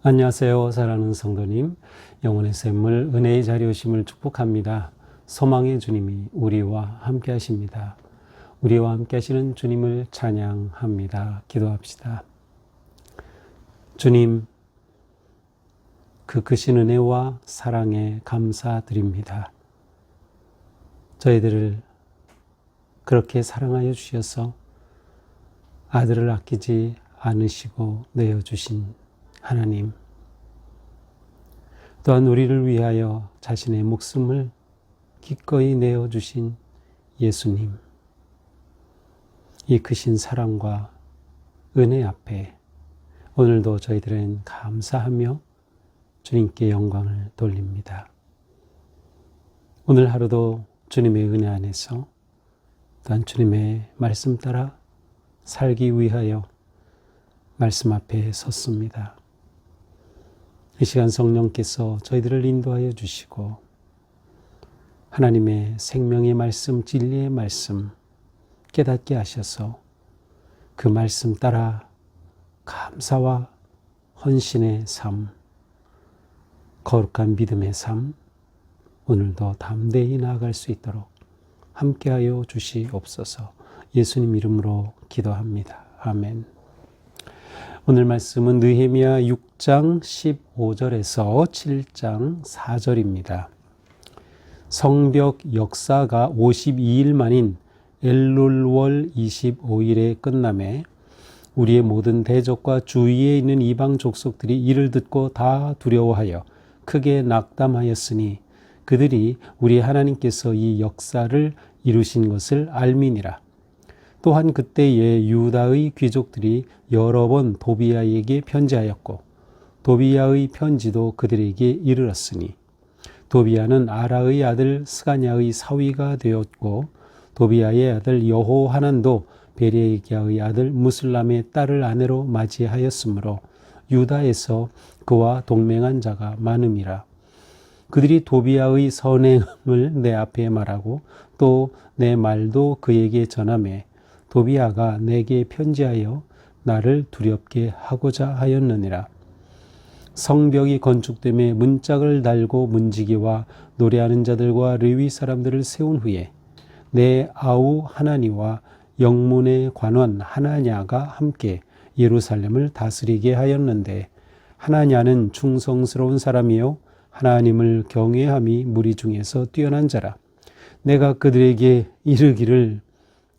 안녕하세요. 사랑하는 성도님, 영혼의 샘물 은혜의 자리에 오심을 축복합니다. 소망의 주님이 우리와 함께 하십니다. 우리와 함께 하시는 주님을 찬양합니다. 기도합시다. 주님, 그 크신 은혜와 사랑에 감사드립니다. 저희들을 그렇게 사랑하여 주셔서 아들을 아끼지 않으시고 내어주신 하나님, 또한 우리를 위하여 자신의 목숨을 기꺼이 내어주신 예수님, 이 크신 사랑과 은혜 앞에 오늘도 저희들은 감사하며 주님께 영광을 돌립니다. 오늘 하루도 주님의 은혜 안에서 또한 주님의 말씀 따라 살기 위하여 말씀 앞에 섰습니다. 이 시간 성령께서 저희들을 인도하여 주시고 하나님의 생명의 말씀, 진리의 말씀 깨닫게 하셔서 그 말씀 따라 감사와 헌신의 삶, 거룩한 믿음의 삶, 오늘도 담대히 나아갈 수 있도록 함께하여 주시옵소서. 예수님 이름으로 기도합니다. 아멘. 오늘 말씀은 느헤미야 6장 15절에서 7장 4절입니다. 성벽 역사가 52일 만인 엘룰월 25일에 끝남에 우리의 모든 대적과 주위에 있는 이방 족속들이 이를 듣고 다 두려워하여 크게 낙담하였으니 그들이 우리 하나님께서 이 역사를 이루신 것을 알미니라. 또한 그때에 유다의 귀족들이 여러 번 도비야에게 편지하였고 도비야의 편지도 그들에게 이르렀으니 도비야는 아라의 아들 스가냐의 사위가 되었고 도비야의 아들 여호하난도 베레기야의 아들 무슬람의 딸을 아내로 맞이하였으므로 유다에서 그와 동맹한 자가 많음이라. 그들이 도비야의 선행을 내 앞에 말하고 또 내 말도 그에게 전하매 도비야가 내게 편지하여 나를 두렵게 하고자 하였느니라. 성벽이 건축됨에 문짝을 달고 문지기와 노래하는 자들과 레위 사람들을 세운 후에 내 아우 하나니와 영문의 관원 하나냐가 함께 예루살렘을 다스리게 하였는데 하나냐는 충성스러운 사람이요 하나님을 경외함이 무리 중에서 뛰어난 자라. 내가 그들에게 이르기를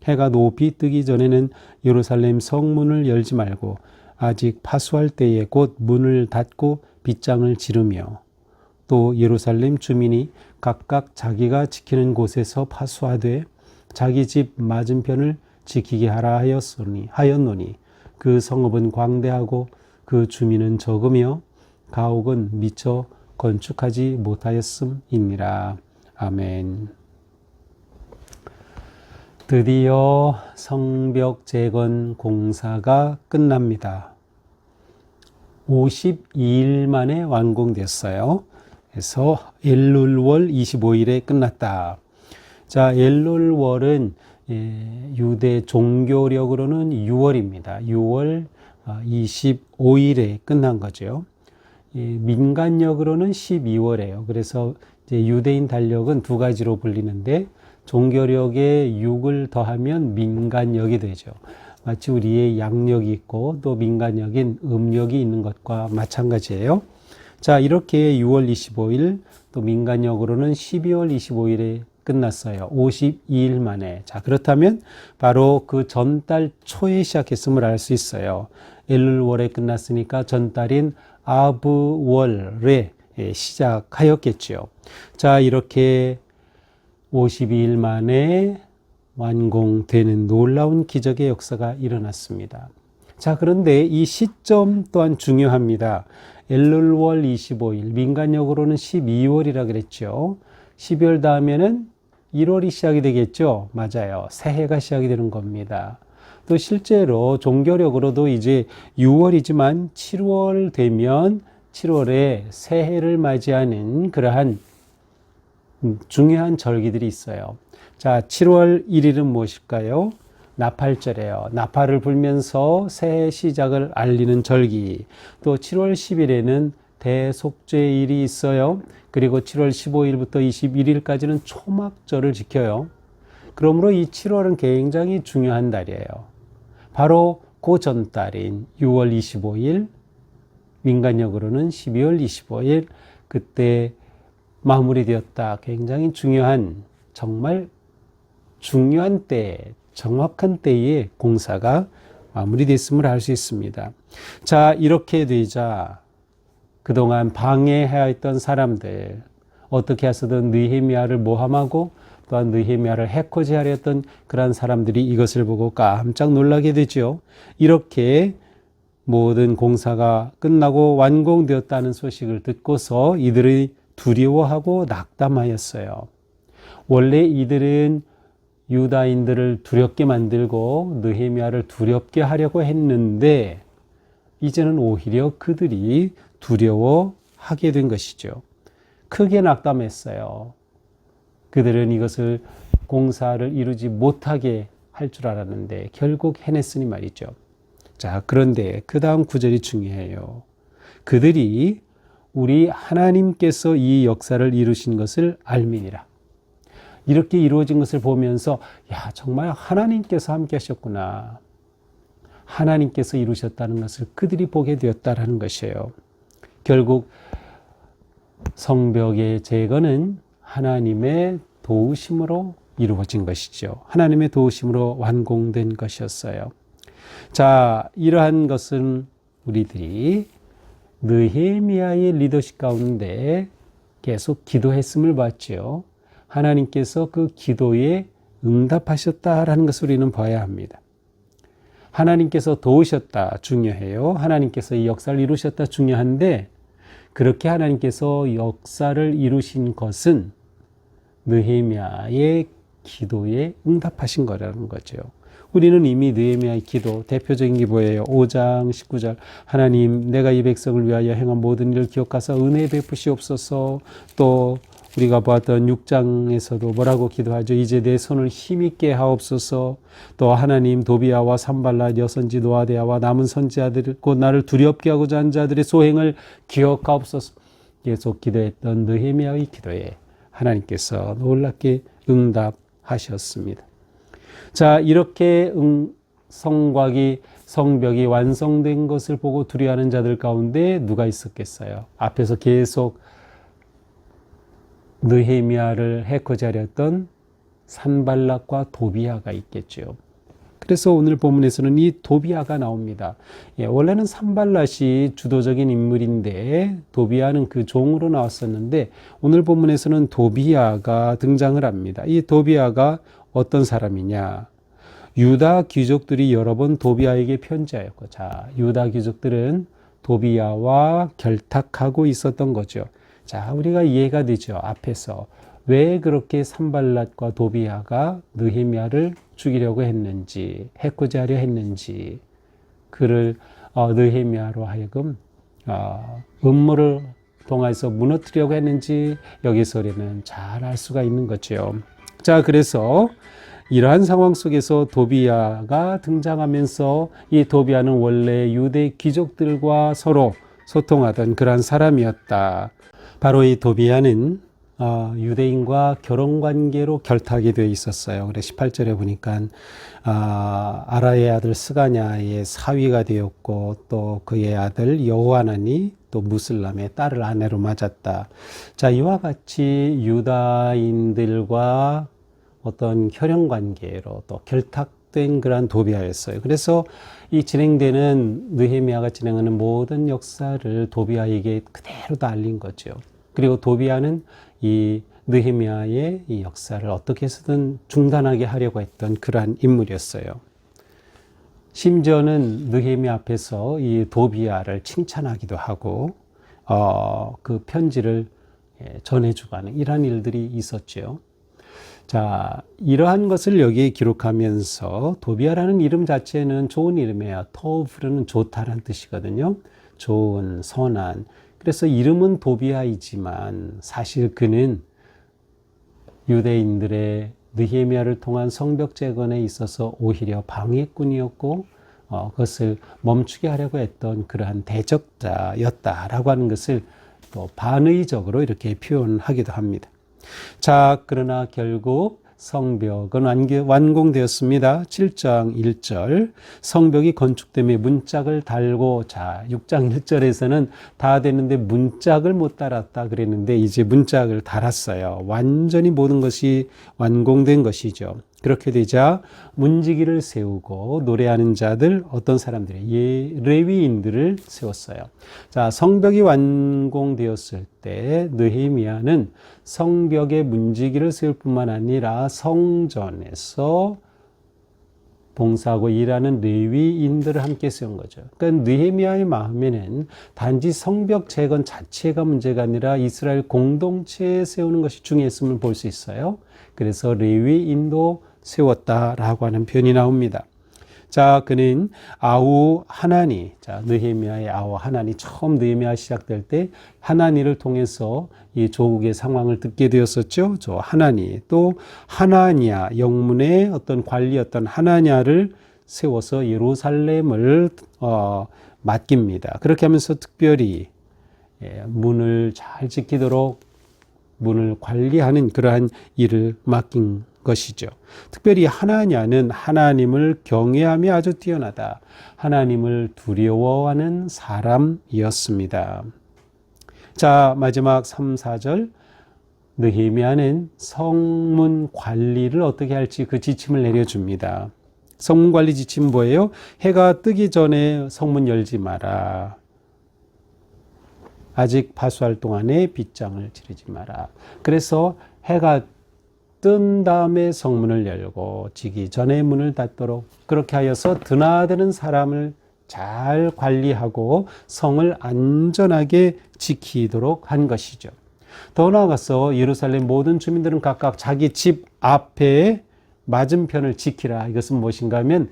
해가 높이 뜨기 전에는 예루살렘 성문을 열지 말고 아직 파수할 때에 곧 문을 닫고 빗장을 지르며 또 예루살렘 주민이 각각 자기가 지키는 곳에서 파수하되 자기 집 맞은편을 지키게 하라 하였노니 그 성읍은 광대하고 그 주민은 적으며 가옥은 미처 건축하지 못하였음이니라. 아멘. 드디어 성벽 재건 공사가 끝납니다. 52일 만에 완공됐어요. 그래서 엘룰월 25일에 끝났다. 자, 엘룰월은 유대 종교력으로는 6월입니다. 6월 25일에 끝난 거죠. 민간력으로는 12월이에요. 그래서 이제 유대인 달력은 두 가지로 불리는데 종교력에 6을 더하면 민간력이 되죠. 마치 우리의 양력이 있고 또 민간력인 음력이 있는 것과 마찬가지예요. 자, 이렇게 6월 25일 또 민간력으로는 12월 25일에 끝났어요. 52일 만에. 자, 그렇다면 바로 그 전달 초에 시작했음을 알 수 있어요. 엘룰월에 끝났으니까 전달인 아브월에 시작하였겠죠. 자, 이렇게 52일 만에 완공되는 놀라운 기적의 역사가 일어났습니다. 자, 그런데 이 시점 또한 중요합니다. 엘룰월 25일, 민간력으로는 12월이라 그랬죠. 12월 다음에는 1월이 시작이 되겠죠. 맞아요. 새해가 시작이 되는 겁니다. 또 실제로 종교력으로도 이제 6월이지만 7월 되면 7월에 새해를 맞이하는 그러한 중요한 절기들이 있어요. 자, 7월 1일은 무엇일까요? 나팔절이에요. 나팔을 불면서 새해 시작을 알리는 절기. 또 7월 10일에는 대속죄일이 있어요. 그리고 7월 15일부터 21일까지는 초막절을 지켜요. 그러므로 이 7월은 굉장히 중요한 달이에요. 바로 그 전달인 6월 25일, 민간역으로는 12월 25일, 그때 마무리되었다. 굉장히 중요한, 정말 중요한 때, 정확한 때에 공사가 마무리됐음을 알 수 있습니다. 자, 이렇게 되자 그동안 방해해야 했던 사람들, 어떻게 해서든 느헤미야를 모함하고 또한 느헤미야를 해코지하려 했던 그런 사람들이 이것을 보고 깜짝 놀라게 되죠. 이렇게 모든 공사가 끝나고 완공되었다는 소식을 듣고서 이들이 두려워하고 낙담하였어요. 원래 이들은 유다인들을 두렵게 만들고 느헤미야를 두렵게 하려고 했는데 이제는 오히려 그들이 두려워하게 된 것이죠. 크게 낙담했어요. 그들은 이것을 공사를 이루지 못하게 할 줄 알았는데 결국 해냈으니 말이죠. 자, 그런데 그 다음 구절이 중요해요. 그들이 우리 하나님께서 이 역사를 이루신 것을 알미니라. 이렇게 이루어진 것을 보면서 야, 정말 하나님께서 함께 하셨구나. 하나님께서 이루셨다는 것을 그들이 보게 되었다라는 것이에요. 결국 성벽의 제거는 하나님의 도우심으로 이루어진 것이죠. 하나님의 도우심으로 완공된 것이었어요. 자, 이러한 것은 우리들이 느헤미야의 리더십 가운데 계속 기도했음을 봤죠. 하나님께서 그 기도에 응답하셨다라는 것을 우리는 봐야 합니다. 하나님께서 도우셨다 중요해요. 하나님께서 이 역사를 이루셨다 중요한데 그렇게 하나님께서 역사를 이루신 것은 느헤미야의 기도에 응답하신 거라는 거죠. 우리는 이미 느헤미야의 기도, 대표적인 게 뭐예요? 5장 19절 하나님 내가 이 백성을 위하여 행한 모든 일을 기억하사 은혜 베푸시옵소서. 또 우리가 보았던 6장에서도 뭐라고 기도하죠? 이제 내 손을 힘있게 하옵소서. 또 하나님 도비야와 산발랏 여선지 노아데야와 남은 선지자들 곧 나를 두렵게 하고자 한 자들의 소행을 기억하옵소서. 계속 기도했던 느헤미야의 기도에 하나님께서 놀랍게 응답하셨습니다. 자, 이렇게 성벽이 완성된 것을 보고 두려워하는 자들 가운데 누가 있었겠어요? 앞에서 계속 느헤미야를 해코지하려 했던 산발락과 도비야가 있겠죠. 그래서 오늘 본문에서는 이 도비야가 나옵니다. 원래는 산발락이 주도적인 인물인데 도비야는 그 종으로 나왔었는데 오늘 본문에서는 도비야가 등장을 합니다. 이 도비야가 어떤 사람이냐? 유다 귀족들이 여러 번 도비야에게 편지하였고, 자, 유다 귀족들은 도비야와 결탁하고 있었던 거죠. 자, 우리가 이해가 되죠. 앞에서 왜 그렇게 산발랏과 도비야가 느헤미야를 죽이려고 했는지, 해코지하려 했는지, 그를 느헤미야로 하여금 음모를 통해서 무너뜨리려고 했는지 여기서 우리는 잘 알 수가 있는 거죠. 자, 그래서 이러한 상황 속에서 도비야가 등장하면서 이 도비야는 원래 유대 귀족들과 서로 소통하던 그러한 사람이었다. 바로 이 도비야는 유대인과 결혼관계로 결탁이 되어 있었어요. 그래서 18절에 보니까 아라의 아들 스가냐의 사위가 되었고 또 그의 아들 여호하나니 또 무슬람의 딸을 아내로 맞았다. 자, 이와 같이 유다인들과 어떤 혈연관계로 또 결탁된 그러한 도비야였어요. 그래서 이 진행되는 느헤미야가 진행하는 모든 역사를 도비야에게 그대로 다 알린 거죠. 그리고 도비야는 이 느헤미야의 이 역사를 어떻게 해서든 중단하게 하려고 했던 그러한 인물이었어요. 심지어는 느헤미야 앞에서 이 도비야를 칭찬하기도 하고 그 편지를 전해주고 하는 이러한 일들이 있었죠. 자, 이러한 것을 여기에 기록하면서 도비야라는 이름 자체는 좋은 이름이에요. 토브르는 좋다라는 뜻이거든요. 좋은, 선한. 그래서 이름은 도비아이지만 사실 그는 유대인들의 느헤미야를 통한 성벽 재건에 있어서 오히려 방해꾼이었고 그것을 멈추게 하려고 했던 그러한 대적자였다라고 하는 것을 또 반의적으로 이렇게 표현하기도 합니다. 자, 그러나 결국 성벽은 완공되었습니다. 7장 1절 성벽이 건축됨에 문짝을 달고, 자 6장 1절에서는 다 됐는데 문짝을 못 달았다 그랬는데 이제 문짝을 달았어요. 완전히 모든 것이 완공된 것이죠. 그렇게 되자 문지기를 세우고 노래하는 자들, 어떤 사람들이 레위인들을 세웠어요. 자, 성벽이 완공되었을 때 느헤미야는 성벽에 문지기를 세울 뿐만 아니라 성전에서 봉사하고 일하는 레위인들을 함께 세운 거죠. 그러니까 느헤미야의 마음에는 단지 성벽 재건 자체가 문제가 아니라 이스라엘 공동체에 세우는 것이 중요했음을 볼 수 있어요. 그래서 레위인도 세웠다라고 하는 표현이 나옵니다. 자, 그는 아우 하나니, 자, 느헤미야의 아우 하나니, 처음 느헤미야 시작될 때 하나니를 통해서 이 조국의 상황을 듣게 되었었죠. 저 하나니, 또 하나냐, 영문의 어떤 관리였던 하나냐를 세워서 예루살렘을 맡깁니다. 그렇게 하면서 특별히 문을 잘 지키도록 문을 관리하는 그러한 일을 맡긴 것이죠. 특별히 하나냐는 하나님을 경외함이 아주 뛰어나다, 하나님을 두려워하는 사람이었습니다. 자, 마지막 3, 4절 느헤미야는 성문 관리를 어떻게 할지 그 지침을 내려줍니다. 성문 관리 지침 뭐예요? 해가 뜨기 전에 성문 열지 마라. 아직 파수할 동안에 빗장을 지르지 마라. 그래서 해가 뜬 다음에 성문을 열고 지기 전에 문을 닫도록, 그렇게 하여서 드나드는 사람을 잘 관리하고 성을 안전하게 지키도록 한 것이죠. 더 나아가서 예루살렘 모든 주민들은 각각 자기 집 앞에 맞은편을 지키라. 이것은 무엇인가 하면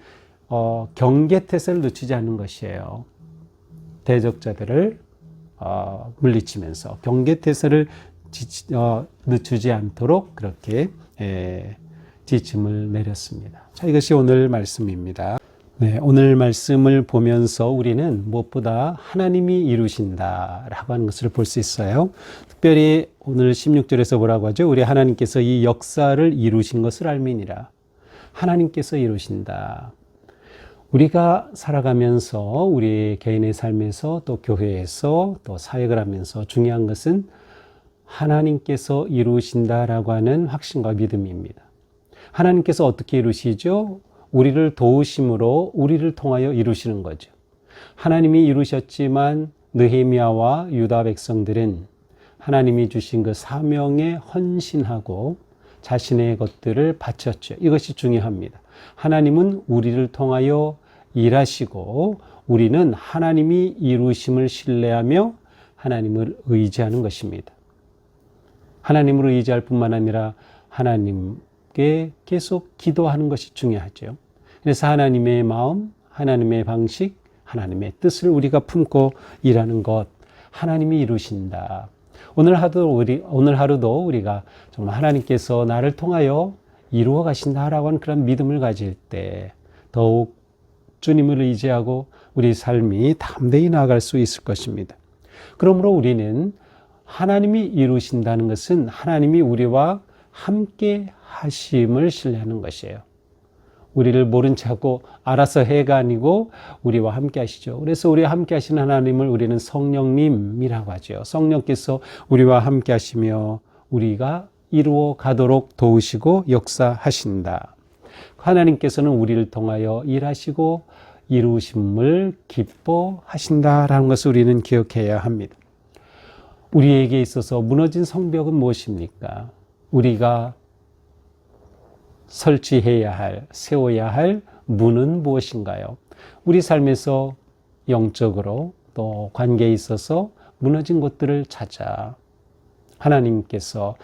경계태세를 늦추지 않는 것이에요. 대적자들을 물리치면서 경계태세를 늦추지 않도록 그렇게 지침을 내렸습니다. 자, 이것이 오늘 말씀입니다. 네, 오늘 말씀을 보면서 우리는 무엇보다 하나님이 이루신다라고 하는 것을 볼 수 있어요. 특별히 오늘 16절에서 뭐라고 하죠? 우리 하나님께서 이 역사를 이루신 것을 알미니라. 하나님께서 이루신다. 우리가 살아가면서 우리 개인의 삶에서 또 교회에서 또 사역을 하면서 중요한 것은 하나님께서 이루신다라고 하는 확신과 믿음입니다. 하나님께서 어떻게 이루시죠? 우리를 도우심으로 우리를 통하여 이루시는 거죠. 하나님이 이루셨지만 느헤미야와 유다 백성들은 하나님이 주신 그 사명에 헌신하고 자신의 것들을 바쳤죠. 이것이 중요합니다. 하나님은 우리를 통하여 일하시고 우리는 하나님이 이루심을 신뢰하며 하나님을 의지하는 것입니다. 하나님을 의지할 뿐만 아니라 하나님께 계속 기도하는 것이 중요하죠. 그래서 하나님의 마음, 하나님의 방식, 하나님의 뜻을 우리가 품고 일하는 것, 하나님이 이루신다. 오늘 하루도 우리가 정말 하나님께서 나를 통하여 이루어 가신다라고 하는 그런 믿음을 가질 때 더욱 주님을 의지하고 우리 삶이 담대히 나아갈 수 있을 것입니다. 그러므로 우리는 하나님이 이루신다는 것은 하나님이 우리와 함께 하심을 신뢰하는 것이에요. 우리를 모른 척하고 알아서 해가 아니고 우리와 함께 하시죠. 그래서 우리와 함께 하시는 하나님을 우리는 성령님이라고 하죠. 성령께서 우리와 함께 하시며 우리가 이루어 가도록 도우시고 역사하신다. 하나님께서는 우리를 통하여 일하시고 이루심을 기뻐하신다라는 것을 우리는 기억해야 합니다. 우리에게 있어서 무너진 성벽은 무엇입니까? 우리가 설치해야 할, 세워야 할 문은 무엇인가요? 우리 삶에서 영적으로 또 관계에 있어서 무너진 것들을 찾아 하나님께서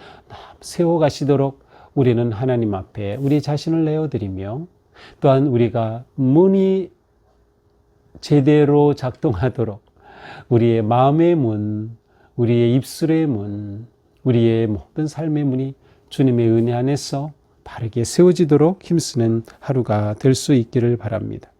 세워가시도록 우리는 하나님 앞에 우리 자신을 내어드리며 또한 우리가 문이 제대로 작동하도록 우리의 마음의 문, 우리의 입술의 문, 우리의 모든 삶의 문이 주님의 은혜 안에서 바르게 세워지도록 힘쓰는 하루가 될 수 있기를 바랍니다.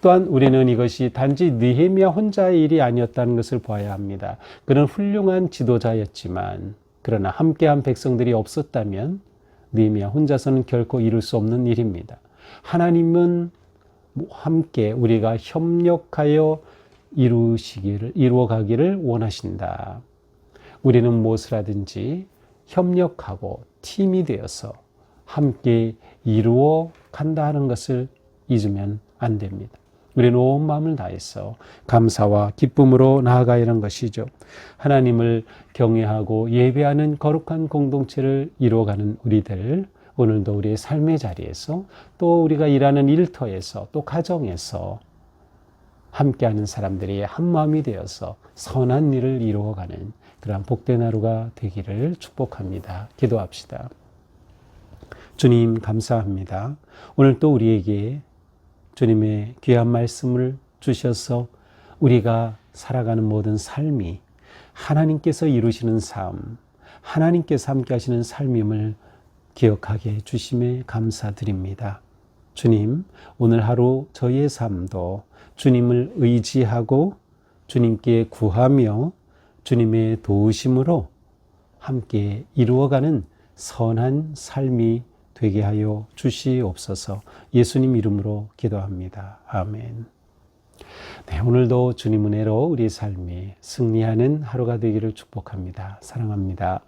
또한 우리는 이것이 단지 느헤미야 혼자의 일이 아니었다는 것을 보아야 합니다. 그는 훌륭한 지도자였지만 그러나 함께한 백성들이 없었다면 느헤미야 혼자서는 결코 이룰 수 없는 일입니다. 하나님은 함께 우리가 협력하여 이루어가기를 원하신다. 우리는 무엇을 하든지 협력하고 팀이 되어서 함께 이루어 간다 하는 것을 잊으면 안 됩니다. 우리는 온 마음을 다해서 감사와 기쁨으로 나아가야 하는 것이죠. 하나님을 경외하고 예배하는 거룩한 공동체를 이루어가는 우리들, 오늘도 우리의 삶의 자리에서 또 우리가 일하는 일터에서 또 가정에서 함께하는 사람들이 한마음이 되어서 선한 일을 이루어가는 그러한 복된 하루가 되기를 축복합니다. 기도합시다. 주님 감사합니다. 오늘 또 우리에게 주님의 귀한 말씀을 주셔서 우리가 살아가는 모든 삶이 하나님께서 이루시는 삶, 하나님께서 함께 하시는 삶임을 기억하게 해주심에 감사드립니다. 주님, 오늘 하루 저희의 삶도 주님을 의지하고 주님께 구하며 주님의 도우심으로 함께 이루어가는 선한 삶이 되게 하여 주시옵소서. 예수님 이름으로 기도합니다. 아멘. 네, 오늘도 주님 은혜로 우리 삶이 승리하는 하루가 되기를 축복합니다. 사랑합니다.